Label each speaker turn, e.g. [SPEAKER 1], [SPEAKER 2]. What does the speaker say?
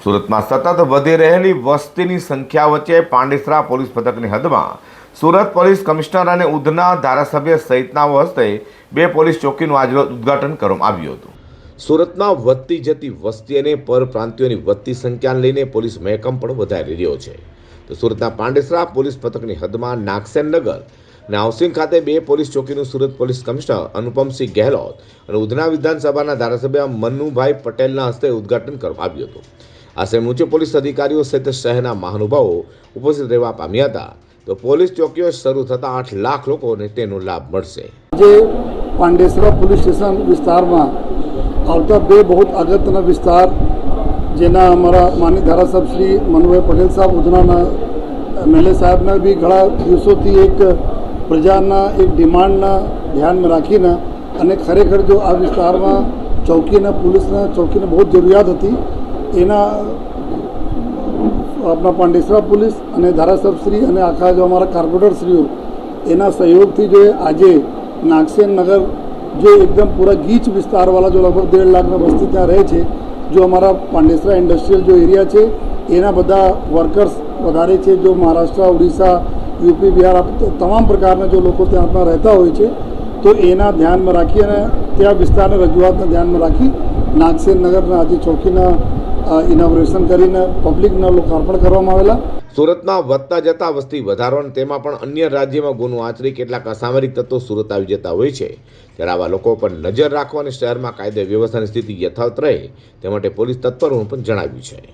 [SPEAKER 1] સુરતમાં સતત વધી રહેલી વસ્તીની સંખ્યા વચ્ચે પાંડેસરા પોલીસ મથકની હદમાં સુરત પોલીસ કમિશનર અને ઉધના ધારાસભ્ય સહિતનાઓ હસ્તે બે પોલીસ ચોકીનું આજરોજ ઉદ્ઘાટન કરવામાં આવ્યું હતું। સુરતમાં વધતી જતી વસ્તી અને પરપ્રાંતિયોની વધતી સંખ્યાને લઈને પોલીસ મહેકમ પણ વધારી રહ્યો છે। તો સુરતના પાંડેસરા પોલીસ મથકની હદમાં નાગસેનનગર અને હાઉસિંગ ખાતે બે પોલીસ ચોકીનું સુરત પોલીસ કમિશનર અનુપમસિંહ ગહેલોત અને ઉધના વિધાનસભાના ધારાસભ્ય મનુભાઈ પટેલના હસ્તે ઉદ્ઘાટન કરવામાં આવ્યું હતું। આ સમયે ઉચ્ચ પોલીસ અધિકારીઓ સહિત શહેરના મહાનુભાવો ઉપસ્થિત રહેવા પામ્યા હતા। તો પોલીસ ચોકીઓ શરૂ થતાં 8 લાખ લોકોને તેનો લાભ મળશે।
[SPEAKER 2] આજે પાંડેસરા પોલીસ સ્ટેશન વિસ્તારમાં આવતા બે બહુ અગત્યના વિસ્તાર જેના અમારા માનનીય ધારાસભ્ય શ્રી મનુભાઈ પટેલ સાહેબ ઉધનાના એમએલએ સાહેબના બી ઘણા દિવસોથી એક પ્રજાના એક ડિમાન્ડના ધ્યાનમાં રાખીને અને ખરેખર જો આ વિસ્તારમાં ચોકીના પોલીસના ચોકીની બહુ જરૂરિયાત હતી એના આપણા પાંડેસરા પોલીસ અને ધારાસભ્યશ્રી અને આખા જો અમારા કોર્પોરેટરશ્રીઓ એના સહયોગથી જો આજે નાગસેન નગર जो एकदम पूरा गीच विस्तार वाला जो लगभग 1.5 लाख में बस्ती ત્યાં રહે છે जो हमारा પાંડેસરા इंडस्ट्रियल जो एरिया છે એના બધા વર્કર્સ વધારે છે जो महाराष्ट्र उड़ीसा यूपी बिहार તમામ પ્રકારના जो લોકો ત્યાં રહેતા હોય છે તો એના ધ્યાનમાં રાખી અને ત્યાં વિસ્તારના રજૂઆતને ધ્યાનમાં રાખી નાગસેન નગરના આજે ચોકીના ઇનોગ્રેશન કરીને પબ્લિકના લોકાર્પણ કરવામાં આવેલા।
[SPEAKER 1] સુરતમાં વધતા જતા વસ્તી વધારો અને તેમાં પણ અન્ય રાજ્યમાં ગુનો આચરી કેટલાક અસામરિક તત્વો સુરત આવી જતા હોય છે, ત્યારે આવા લોકો પર નજર રાખવા અને શહેરમાં કાયદો વ્યવસ્થાની સ્થિતિ યથાવત રહે તે માટે પોલીસ તત્પર હોવાનું પણ જણાવ્યું છે।